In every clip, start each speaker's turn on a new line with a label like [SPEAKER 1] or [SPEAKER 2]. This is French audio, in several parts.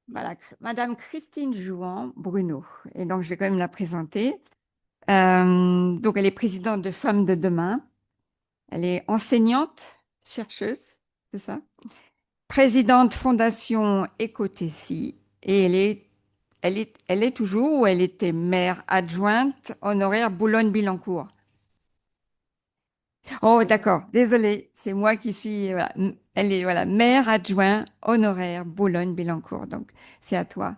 [SPEAKER 1] Voilà, Madame Christine Jouan Bruno. Et donc, je vais quand même la présenter. Donc, elle est présidente de Femmes de Demain. Elle est enseignante, chercheuse, c'est ça? Présidente Fondation Ecotessi. Et elle est toujours ou elle était maire adjointe honoraire Boulogne-Billancourt. Oh, d'accord. Désolée, c'est moi qui suis. Voilà. Elle est voilà, maire adjoint honoraire Boulogne-Billancourt. Donc, c'est à toi.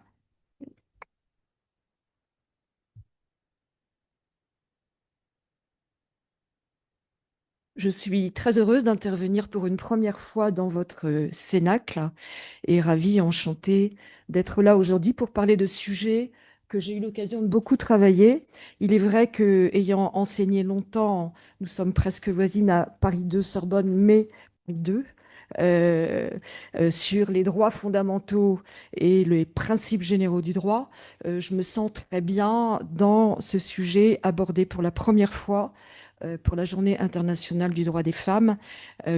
[SPEAKER 2] Je suis très heureuse d'intervenir pour une première fois dans votre cénacle et ravie, enchantée d'être là aujourd'hui pour parler de sujets que j'ai eu l'occasion de beaucoup travailler. Il est vrai que, ayant enseigné longtemps, nous sommes presque voisines à Paris 2 Sorbonne, mais Paris 2, euh, sur les droits fondamentaux et les principes généraux du droit, je me sens très bien dans ce sujet abordé pour la première fois pour la Journée internationale du droit des femmes,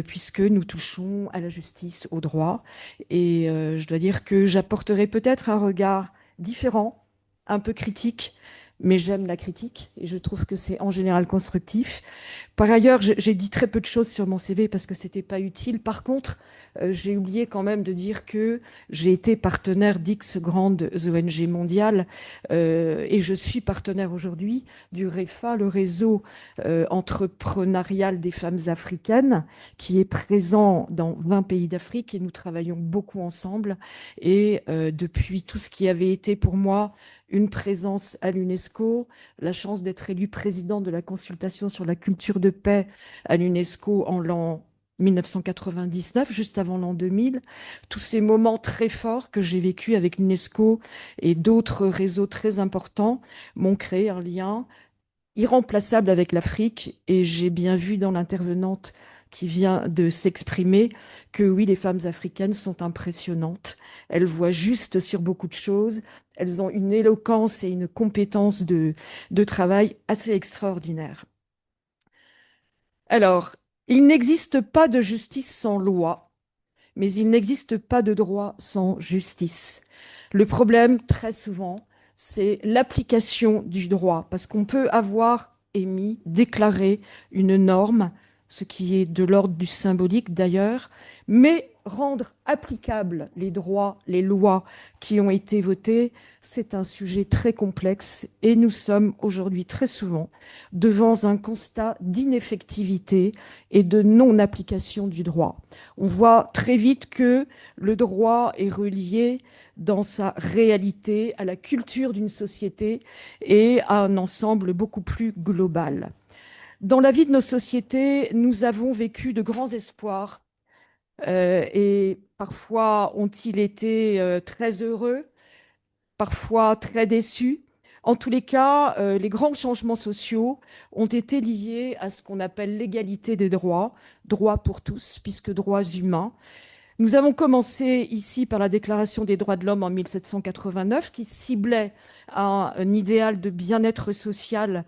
[SPEAKER 2] puisque nous touchons à la justice, au droit. Et je dois dire que j'apporterai peut-être un regard différent, un peu critique, mais j'aime la critique et je trouve que c'est en général constructif. Par ailleurs, j'ai dit très peu de choses sur mon CV parce que c'était pas utile. Par contre, j'ai oublié quand même de dire que j'ai été partenaire d'X grandes ONG mondiales et je suis partenaire aujourd'hui du REFA, le réseau entrepreneurial des femmes africaines, qui est présent dans 20 pays d'Afrique et nous travaillons beaucoup ensemble. Et depuis tout ce qui avait été pour moi une présence à l'UNESCO, la chance d'être élu président de la consultation sur la culture de paix à l'UNESCO en l'an 1999, juste avant l'an 2000. Tous ces moments très forts que j'ai vécus avec l'UNESCO et d'autres réseaux très importants m'ont créé un lien irremplaçable avec l'Afrique. Et j'ai bien vu dans l'intervenante qui vient de s'exprimer que oui, les femmes africaines sont impressionnantes. Elles voient juste sur beaucoup de choses. Elles ont une éloquence et une compétence de travail assez extraordinaire. Alors, il n'existe pas de justice sans loi, mais il n'existe pas de droit sans justice. Le problème, très souvent, c'est l'application du droit, parce qu'on peut avoir émis, déclaré une norme, ce qui est de l'ordre du symbolique d'ailleurs, mais rendre applicables les droits, les lois qui ont été votées, c'est un sujet très complexe et nous sommes aujourd'hui très souvent devant un constat d'ineffectivité et de non-application du droit. On voit très vite que le droit est relié dans sa réalité à la culture d'une société et à un ensemble beaucoup plus global. Dans la vie de nos sociétés, nous avons vécu de grands espoirs et parfois ont-ils été très heureux, parfois très déçus. En tous les cas, les grands changements sociaux ont été liés à ce qu'on appelle l'égalité des droits, droits pour tous, puisque droits humains. Nous avons commencé ici par la Déclaration des droits de l'homme en 1789, qui ciblait un idéal de bien-être social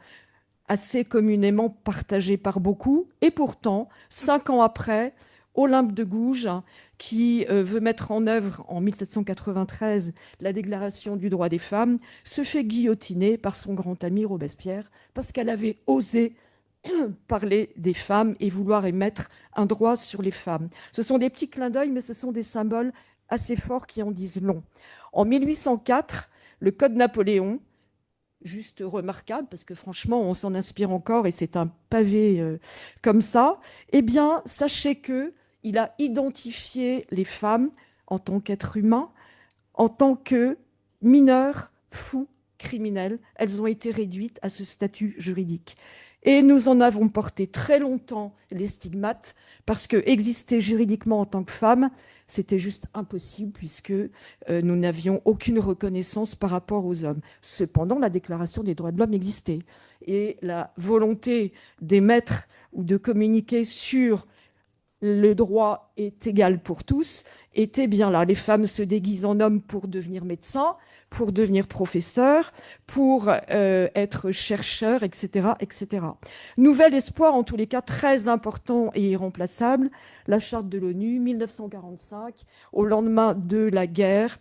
[SPEAKER 2] assez communément partagé par beaucoup. Et pourtant, 5 ans après, Olympe de Gouges, qui veut mettre en œuvre en 1793 la Déclaration du droit des femmes, se fait guillotiner par son grand ami Robespierre parce qu'elle avait osé parler des femmes et vouloir émettre un droit sur les femmes. Ce sont des petits clins d'œil, mais ce sont des symboles assez forts qui en disent long. En 1804, le Code Napoléon, juste remarquable, parce que franchement, on s'en inspire encore et c'est un pavé comme ça, eh bien, sachez que il a identifié les femmes en tant qu'êtres humains, en tant que mineurs, fous, criminels. Elles ont été réduites à ce statut juridique. Et nous en avons porté très longtemps les stigmates parce que exister juridiquement en tant que femme, c'était juste impossible puisque nous n'avions aucune reconnaissance par rapport aux hommes. Cependant, la Déclaration des droits de l'homme existait et la volonté d'émettre ou de communiquer sur le droit est égal pour tous était bien là. Les femmes se déguisent en hommes pour devenir médecins, pour devenir professeurs, pour être chercheurs, etc., etc. Nouvel espoir, en tous les cas, très important et irremplaçable, la charte de l'ONU, 1945, au lendemain de la guerre,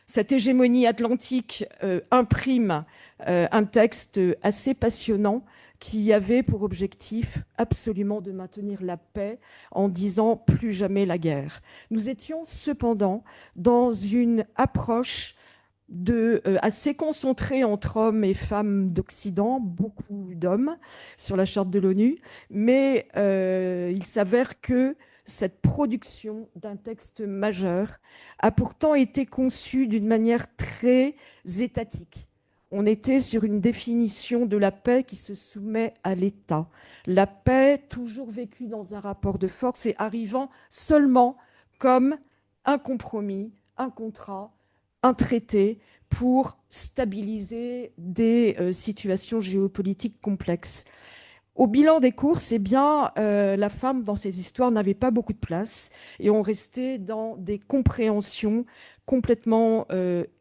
[SPEAKER 2] Cette hégémonie atlantique imprime un texte assez passionnant qui avait pour objectif absolument de maintenir la paix en disant plus jamais la guerre. Nous étions cependant dans une approche assez concentrée entre hommes et femmes d'Occident, beaucoup d'hommes sur la charte de l'ONU, mais il s'avère que cette production d'un texte majeur a pourtant été conçue d'une manière très étatique. On était sur une définition de la paix qui se soumet à l'État. La paix, toujours vécue dans un rapport de force et arrivant seulement comme un compromis, un contrat, un traité pour stabiliser des situations géopolitiques complexes. Au bilan des courses, eh bien, la femme dans ces histoires n'avait pas beaucoup de place et on restait dans des compréhensions complètement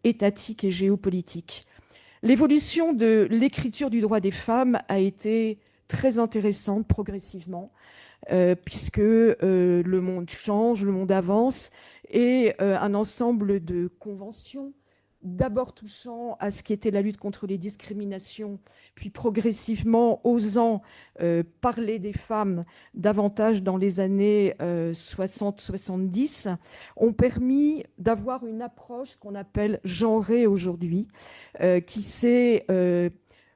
[SPEAKER 2] étatiques et géopolitiques. L'évolution de l'écriture du droit des femmes a été très intéressante progressivement, puisque le monde change, le monde avance, et un ensemble de conventions, d'abord touchant à ce qui était la lutte contre les discriminations, puis progressivement osant parler des femmes davantage dans les années 60-70, ont permis d'avoir une approche qu'on appelle genrée aujourd'hui, qui s'est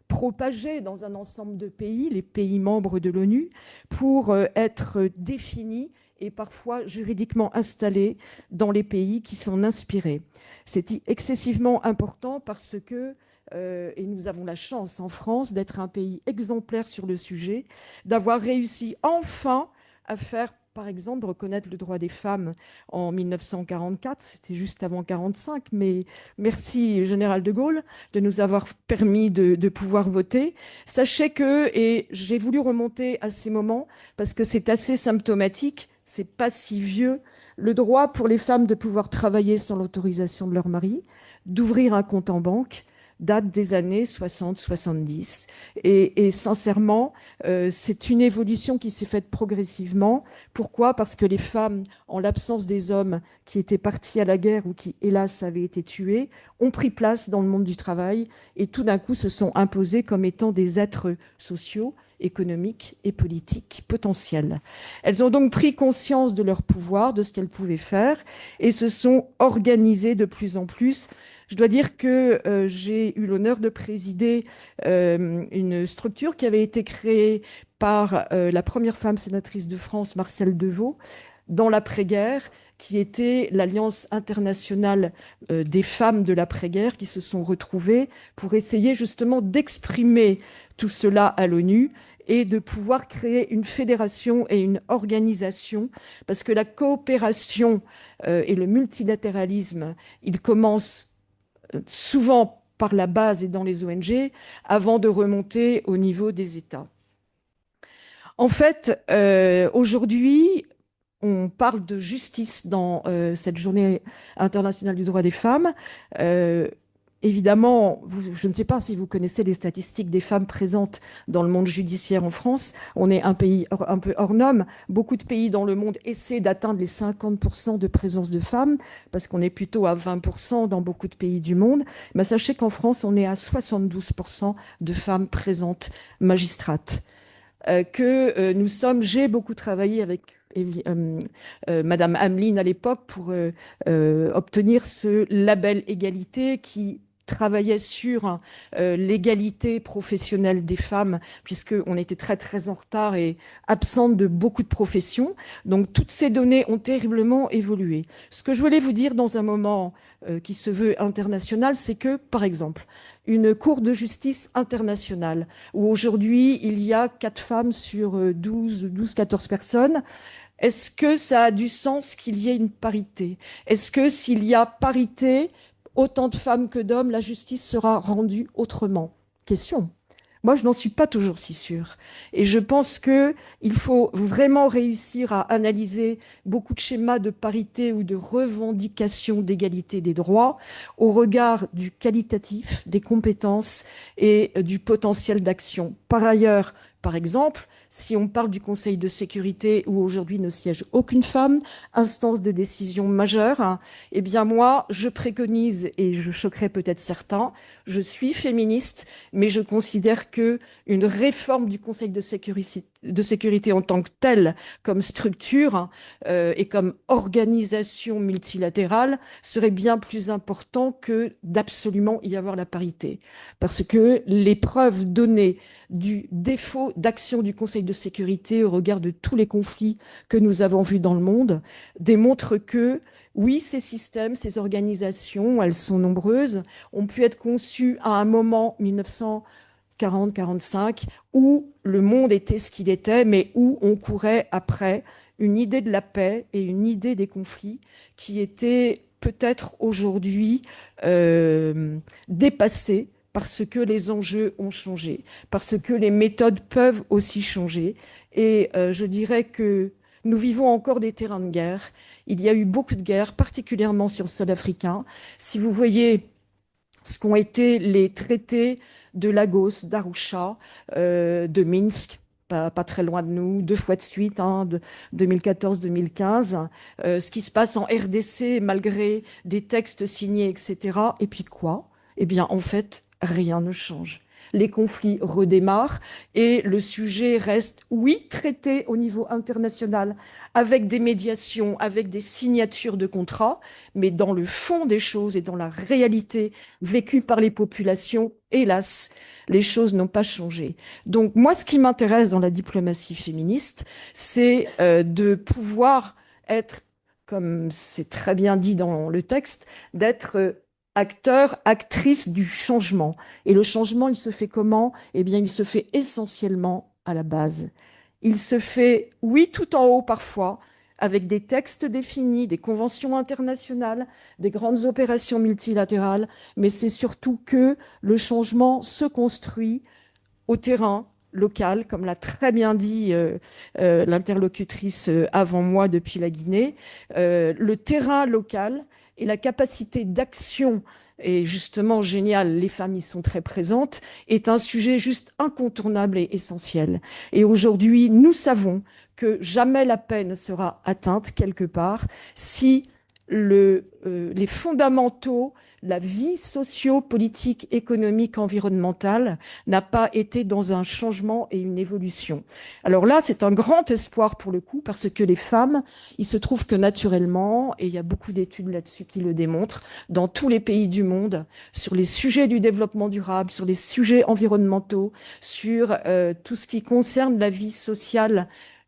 [SPEAKER 2] propagée dans un ensemble de pays, les pays membres de l'ONU, pour être définie et parfois juridiquement installée dans les pays qui s'en inspiraient. C'est excessivement important parce que, et nous avons la chance en France d'être un pays exemplaire sur le sujet, d'avoir réussi enfin à faire, par exemple, reconnaître le droit des femmes en 1944, c'était juste avant 1945, mais merci Général de Gaulle de nous avoir permis de pouvoir voter. Sachez que, et j'ai voulu remonter à ces moments parce que c'est assez symptomatique, c'est pas si vieux, le droit pour les femmes de pouvoir travailler sans l'autorisation de leur mari, d'ouvrir un compte en banque, date des années 60-70. Et sincèrement, c'est une évolution qui s'est faite progressivement. Pourquoi? Parce que les femmes, en l'absence des hommes qui étaient partis à la guerre ou qui, hélas, avaient été tués, ont pris place dans le monde du travail et tout d'un coup se sont imposées comme étant des êtres sociaux, économiques et politiques potentiels. Elles ont donc pris conscience de leur pouvoir, de ce qu'elles pouvaient faire et se sont organisées de plus en plus. Je dois dire que j'ai eu l'honneur de présider une structure qui avait été créée par la première femme sénatrice de France, Marcelle Devaux, dans l'après-guerre, qui était l'Alliance internationale des femmes de l'après-guerre, qui se sont retrouvées pour essayer justement d'exprimer tout cela à l'ONU et de pouvoir créer une fédération et une organisation, parce que la coopération et le multilatéralisme, ils commencent souvent par la base et dans les ONG, avant de remonter au niveau des États. En fait, aujourd'hui, on parle de justice dans cette journée internationale du droit des femmes. Évidemment, je ne sais pas si vous connaissez les statistiques des femmes présentes dans le monde judiciaire en France. On est un pays un peu hors norme. Beaucoup de pays dans le monde essaient d'atteindre les 50% de présence de femmes, parce qu'on est plutôt à 20% dans beaucoup de pays du monde. Mais sachez qu'en France, on est à 72% de femmes présentes magistrates. J'ai beaucoup travaillé avec Madame Ameline à l'époque pour obtenir ce label égalité qui travaillait sur l'égalité professionnelle des femmes, puisqu'on était très très en retard et absente de beaucoup de professions. Donc toutes ces données ont terriblement évolué. Ce que je voulais vous dire dans un moment qui se veut international, c'est que, par exemple, une cour de justice internationale, où aujourd'hui il y a 4 femmes sur 12-14 personnes, est-ce que ça a du sens qu'il y ait une parité? Est-ce que s'il y a parité, autant de femmes que d'hommes, la justice sera rendue autrement? Question. Moi, je n'en suis pas toujours si sûre. Et je pense qu'il faut vraiment réussir à analyser beaucoup de schémas de parité ou de revendication d'égalité des droits au regard du qualitatif, des compétences et du potentiel d'action. Par ailleurs, par exemple, si on parle du Conseil de sécurité où aujourd'hui ne siège aucune femme, instance de décision majeure, hein, eh bien moi, je préconise, et je choquerai peut-être certains, je suis féministe, mais je considère que une réforme du Conseil de sécurité en tant que tel, comme structure et comme organisation multilatérale, serait bien plus important que d'absolument y avoir la parité. Parce que les preuves données du défaut d'action du Conseil de sécurité au regard de tous les conflits que nous avons vus dans le monde démontrent que oui, ces systèmes, ces organisations, elles sont nombreuses, ont pu être conçues à un moment 1940-45 où le monde était ce qu'il était, mais où on courait après une idée de la paix et une idée des conflits qui était peut-être aujourd'hui dépassée parce que les enjeux ont changé, parce que les méthodes peuvent aussi changer. Et je dirais que nous vivons encore des terrains de guerre. Il y a eu beaucoup de guerres, particulièrement sur le sol africain. Si vous voyez ce qu'ont été les traités de Lagos, d'Arusha, de Minsk, pas très loin de nous, deux fois de suite, hein, de 2014-2015, ce qui se passe en RDC malgré des textes signés, etc. Et puis quoi? Eh bien, en fait, rien ne change. Les conflits redémarrent et le sujet reste, oui, traité au niveau international avec des médiations, avec des signatures de contrats, mais dans le fond des choses et dans la réalité vécue par les populations, hélas, les choses n'ont pas changé. Donc moi, ce qui m'intéresse dans la diplomatie féministe, c'est de pouvoir être, comme c'est très bien dit dans le texte, d'être acteur, actrice du changement. Et le changement, il se fait comment? Eh bien, il se fait essentiellement à la base. Il se fait, oui, tout en haut parfois, avec des textes définis, des conventions internationales, des grandes opérations multilatérales, mais c'est surtout que le changement se construit au terrain local, comme l'a très bien dit l'interlocutrice avant moi depuis la Guinée. Le terrain local et la capacité d'action, et justement génial, les femmes y sont très présentes, est un sujet juste incontournable et essentiel. Et aujourd'hui, nous savons que jamais la paix ne sera atteinte quelque part si les fondamentaux, la vie socio-politique, économique, environnementale n'a pas été dans un changement et une évolution. Alors là, c'est un grand espoir pour le coup, parce que les femmes, il se trouve que naturellement, et il y a beaucoup d'études là-dessus qui le démontrent, dans tous les pays du monde, sur les sujets du développement durable, sur les sujets environnementaux, sur tout ce qui concerne la vie sociale,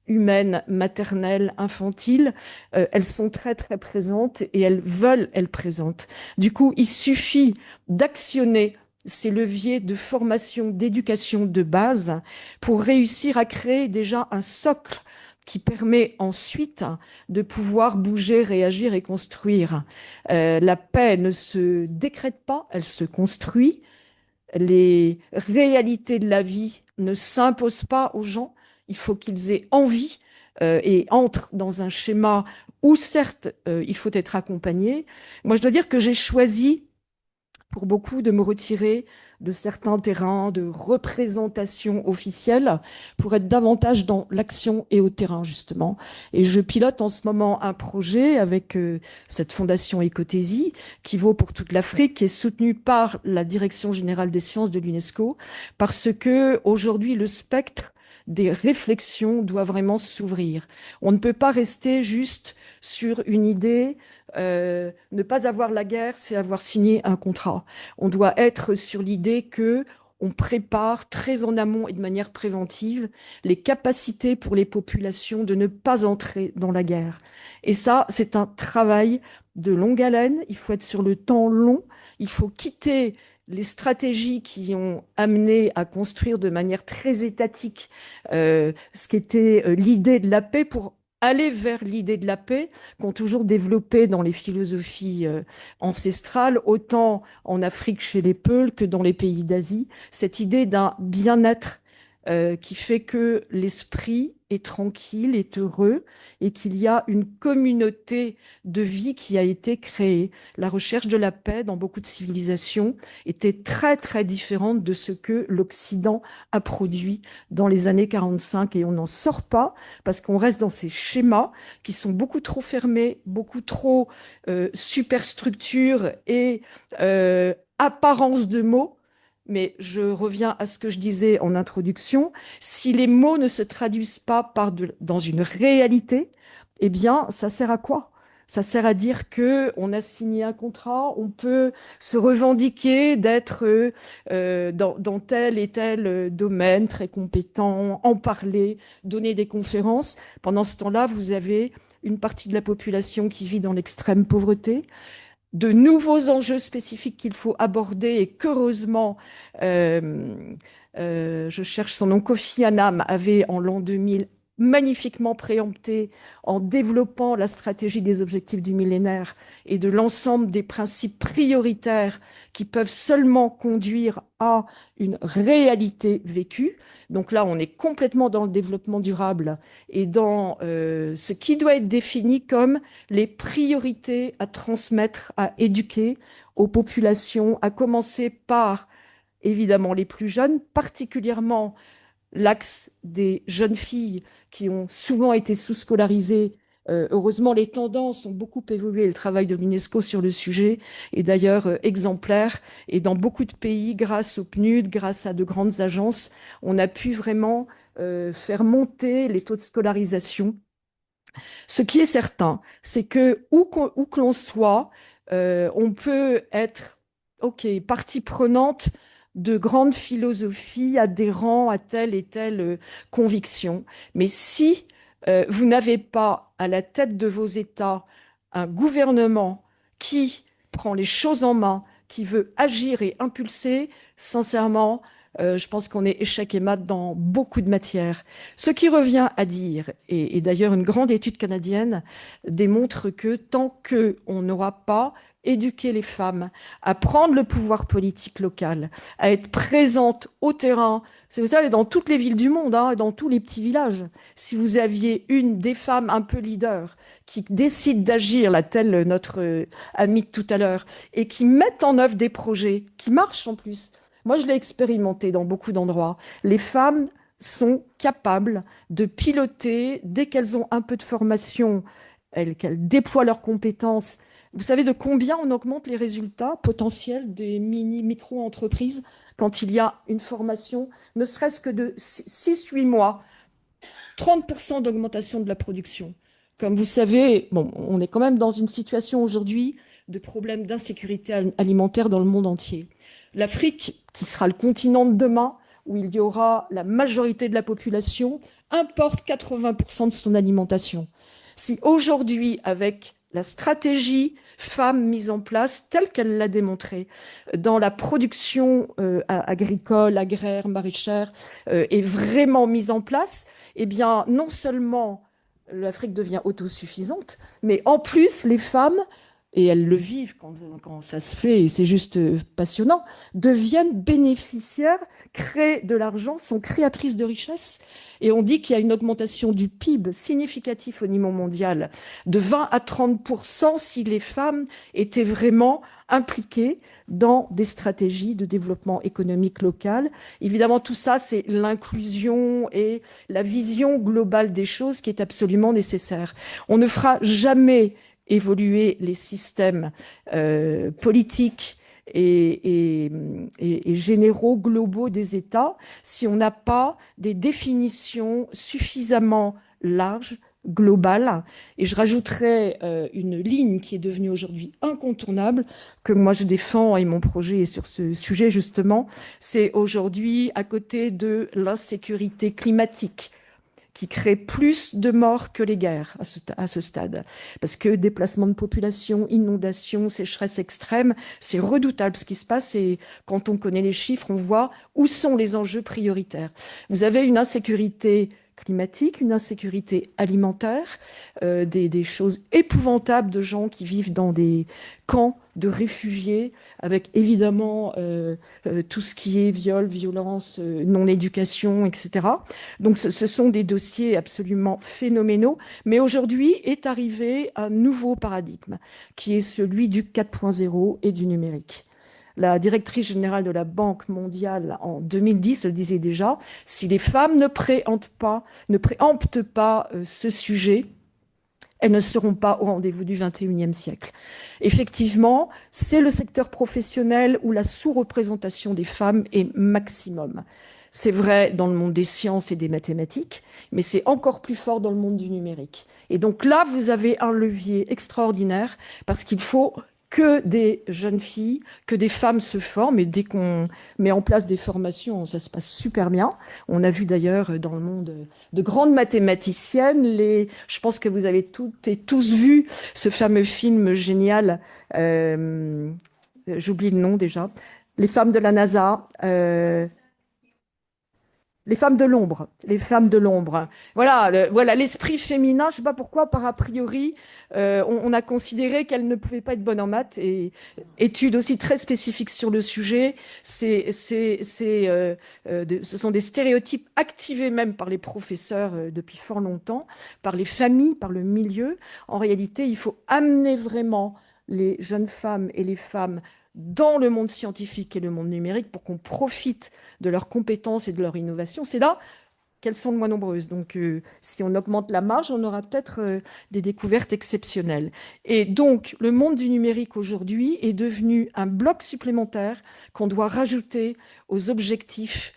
[SPEAKER 2] humaine, maternelle, infantile, elles sont très très présentes et elles veulent être présentes. Du coup, il suffit d'actionner ces leviers de formation, d'éducation de base pour réussir à créer déjà un socle qui permet ensuite de pouvoir bouger, réagir et construire. La paix ne se décrète pas, elle se construit. Les réalités de la vie ne s'imposent pas aux gens. Il faut qu'ils aient envie et entrent dans un schéma où, certes, il faut être accompagné. Moi, je dois dire que j'ai choisi pour beaucoup de me retirer de certains terrains de représentation officielle pour être davantage dans l'action et au terrain, justement. Et je pilote en ce moment un projet avec cette fondation Ecotésie qui vaut pour toute l'Afrique, qui est soutenue par la Direction générale des sciences de l'UNESCO, parce que aujourd'hui, le spectre des réflexions doit vraiment s'ouvrir. On ne peut pas rester juste sur une idée. Ne pas avoir la guerre, c'est avoir signé un contrat. On doit être sur l'idée que on prépare très en amont et de manière préventive les capacités pour les populations de ne pas entrer dans la guerre. Et ça, c'est un travail de longue haleine. Il faut être sur le temps long. Il faut quitter les stratégies qui ont amené à construire de manière très étatique ce qu'était l'idée de la paix pour aller vers l'idée de la paix qu'ont toujours développé dans les philosophies ancestrales, autant en Afrique chez les Peuls que dans les pays d'Asie, cette idée d'un bien-être qui fait que l'esprit est tranquille, est heureux et qu'il y a une communauté de vie qui a été créée. La recherche de la paix dans beaucoup de civilisations était très très différente de ce que l'Occident a produit dans les années 45 et on n'en sort pas parce qu'on reste dans ces schémas qui sont beaucoup trop fermés, beaucoup trop superstructure et apparence de mots. Mais je reviens à ce que je disais en introduction, si les mots ne se traduisent pas dans une réalité, eh bien, ça sert à quoi? Ça sert à dire que on a signé un contrat, on peut se revendiquer d'être dans tel et tel domaine très compétent, en parler, donner des conférences. Pendant ce temps-là, vous avez une partie de la population qui vit dans l'extrême pauvreté, de nouveaux enjeux spécifiques qu'il faut aborder et qu'heureusement, euh, je cherche son nom, Kofi Annan avait en l'an 2000 magnifiquement préempté en développant la stratégie des objectifs du millénaire et de l'ensemble des principes prioritaires qui peuvent seulement conduire à une réalité vécue. Donc là, on est complètement dans le développement durable et dans ce qui doit être défini comme les priorités à transmettre, à éduquer aux populations, à commencer par évidemment les plus jeunes, particulièrement l'axe des jeunes filles qui ont souvent été sous-scolarisées. Heureusement, les tendances ont beaucoup évolué. Le travail de l'UNESCO sur le sujet est d'ailleurs exemplaire. Et dans beaucoup de pays, grâce au PNUD, grâce à de grandes agences, on a pu vraiment faire monter les taux de scolarisation. Ce qui est certain, c'est que où que l'on soit, on peut être, ok, partie prenante de grandes philosophies, adhérant à telle et telle conviction. Mais si vous n'avez pas à la tête de vos États un gouvernement qui prend les choses en main, qui veut agir et impulser, sincèrement, je pense qu'on est échec et mat dans beaucoup de matières. Ce qui revient à dire, et d'ailleurs une grande étude canadienne démontre que tant qu'on n'aura pas éduqué les femmes à prendre le pouvoir politique local, à être présentes au terrain, c'est vous savez, dans toutes les villes du monde, hein, dans tous les petits villages, si vous aviez une des femmes un peu leader qui décide d'agir, la telle notre amie de tout à l'heure, et qui mettent en œuvre des projets qui marchent en plus. Moi, je l'ai expérimenté dans beaucoup d'endroits. Les femmes sont capables de piloter dès qu'elles ont un peu de formation, qu'elles déploient leurs compétences. Vous savez de combien on augmente les résultats potentiels des micro-entreprises quand il y a une formation, ne serait-ce que de 6-8 mois, 30% d'augmentation de la production. Comme vous savez, bon, on est quand même dans une situation aujourd'hui de problème d'insécurité alimentaire dans le monde entier. L'Afrique, qui sera le continent de demain, où il y aura la majorité de la population, importe 80% de son alimentation. Si aujourd'hui, avec la stratégie femmes mise en place, telle qu'elle l'a démontré, dans la production agricole, agraire, maraîchère, est vraiment mise en place, eh bien, non seulement l'Afrique devient autosuffisante, mais en plus, les femmes, et elles le vivent quand ça se fait, et c'est juste passionnant, deviennent bénéficiaires, créent de l'argent, sont créatrices de richesses. Et on dit qu'il y a une augmentation du PIB significatif au niveau mondial de 20 à 30% si les femmes étaient vraiment impliquées dans des stratégies de développement économique local. Évidemment, tout ça, c'est l'inclusion et la vision globale des choses qui est absolument nécessaire. On ne fera jamais évoluer les systèmes politiques et généraux globaux des États si on n'a pas des définitions suffisamment larges, globales. Et je rajouterais une ligne qui est devenue aujourd'hui incontournable, que moi je défends et mon projet est sur ce sujet justement, c'est aujourd'hui à côté de l'insécurité climatique qui crée plus de morts que les guerres à ce stade. Parce que déplacement de population, inondations, sécheresse extrême, c'est redoutable ce qui se passe et quand on connaît les chiffres, on voit où sont les enjeux prioritaires. Vous avez une insécurité climatique, une insécurité alimentaire, des choses épouvantables de gens qui vivent dans des camps de réfugiés, avec évidemment tout ce qui est viol, violence, non-éducation, etc. Donc ce sont des dossiers absolument phénoménaux, mais aujourd'hui est arrivé un nouveau paradigme, qui est celui du 4.0 et du numérique. La directrice générale de la Banque mondiale en 2010 le disait déjà, si les femmes ne préemptent pas ce sujet, elles ne seront pas au rendez-vous du 21e siècle. Effectivement, c'est le secteur professionnel où la sous-représentation des femmes est maximum. C'est vrai dans le monde des sciences et des mathématiques, mais c'est encore plus fort dans le monde du numérique. Et donc là, vous avez un levier extraordinaire parce qu'il faut que des jeunes filles, que des femmes se forment. Et dès qu'on met en place des formations, ça se passe super bien. On a vu d'ailleurs dans le monde de grandes mathématiciennes, je pense que vous avez toutes et tous vu ce fameux film génial, j'oublie le nom déjà, Les femmes de la NASA. Les femmes de l'ombre, les femmes de l'ombre. Voilà, voilà l'esprit féminin. Je ne sais pas pourquoi, par a priori, on a considéré qu'elle ne pouvait pas être bonne en maths. Et études aussi très spécifiques sur le sujet. Ce sont des stéréotypes activés même par les professeurs depuis fort longtemps, par les familles, par le milieu. En réalité, il faut amener vraiment les jeunes femmes et les femmes dans le monde scientifique et le monde numérique pour qu'on profite de leurs compétences et de leur innovation. C'est là qu'elles sont le moins nombreuses. Donc, si on augmente la marge, on aura peut-être des découvertes exceptionnelles. Et donc, le monde du numérique aujourd'hui est devenu un bloc supplémentaire qu'on doit rajouter aux objectifs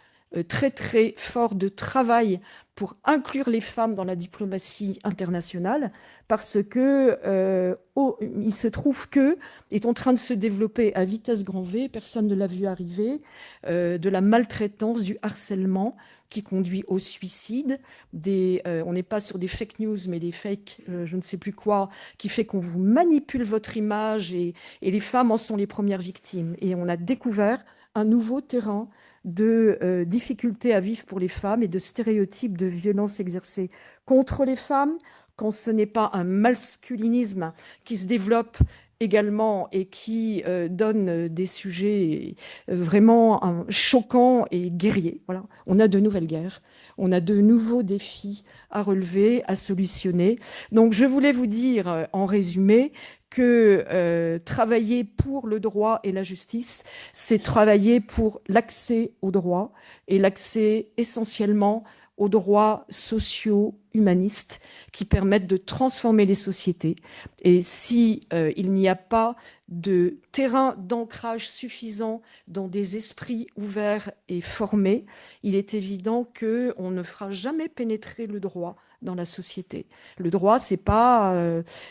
[SPEAKER 2] très très forts de travail pour inclure les femmes dans la diplomatie internationale, parce que il se trouve que est en train de se développer à vitesse grand V, personne ne l'a vu arriver, de la maltraitance, du harcèlement qui conduit au suicide, on n'est pas sur des fake news, mais des fake, je ne sais plus quoi, qui fait qu'on vous manipule votre image et les femmes en sont les premières victimes. Et on a découvert un nouveau terrain de difficultés à vivre pour les femmes et de stéréotypes de violences exercées contre les femmes, quand ce n'est pas un masculinisme qui se développe également et qui donne des sujets vraiment choquants et guerriers. Voilà. On a de nouvelles guerres, on a de nouveaux défis à relever, à solutionner. Donc je voulais vous dire en résumé que travailler pour le droit et la justice, c'est travailler pour l'accès au droit et l'accès essentiellement aux droits sociaux, humanistes, qui permettent de transformer les sociétés. Et si il n'y a pas de terrain d'ancrage suffisant dans des esprits ouverts et formés, il est évident qu'on ne fera jamais pénétrer le droit dans la société. Le droit, c'est pas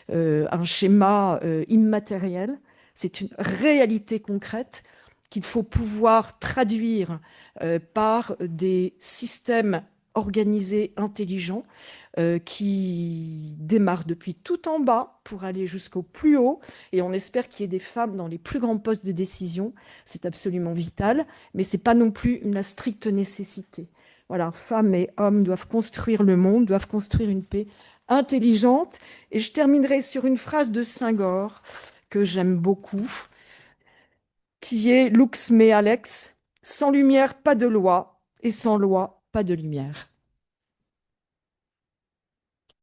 [SPEAKER 2] un schéma immatériel, c'est une réalité concrète qu'il faut pouvoir traduire par des systèmes organisés, intelligents, qui démarrent depuis tout en bas pour aller jusqu'au plus haut. Et on espère qu'il y ait des femmes dans les plus grands postes de décision. C'est absolument vital, mais ce n'est pas non plus la stricte nécessité. Voilà, femmes et hommes doivent construire le monde, doivent construire une paix intelligente. Et je terminerai sur une phrase de Senghor que j'aime beaucoup, qui est Lux me Alex, sans lumière, pas de loi, et sans loi, pas de lumière.